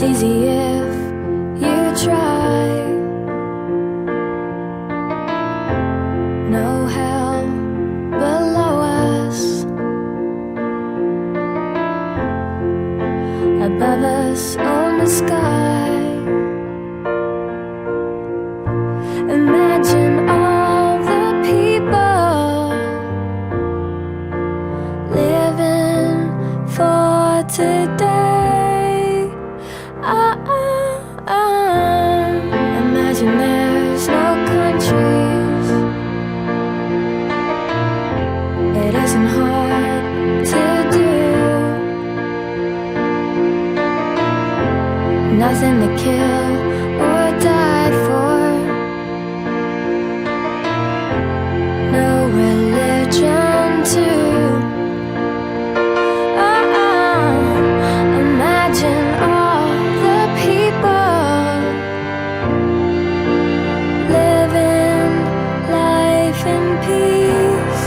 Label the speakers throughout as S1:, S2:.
S1: It's easy if you try. No hell below us, above us on the sky. Imagine all the people living for today. Imagine there's no countries. It isn't hard to do. Nothing to kill or die for. No religion too. Imagine all the people living life in peace.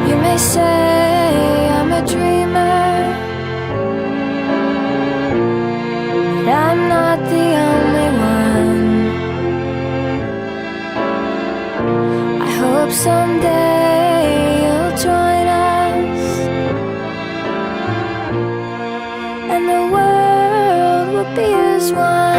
S1: You may say I'm a dreamer, but I'm not the only one. I hope someday you'll join us, and the world will be as one.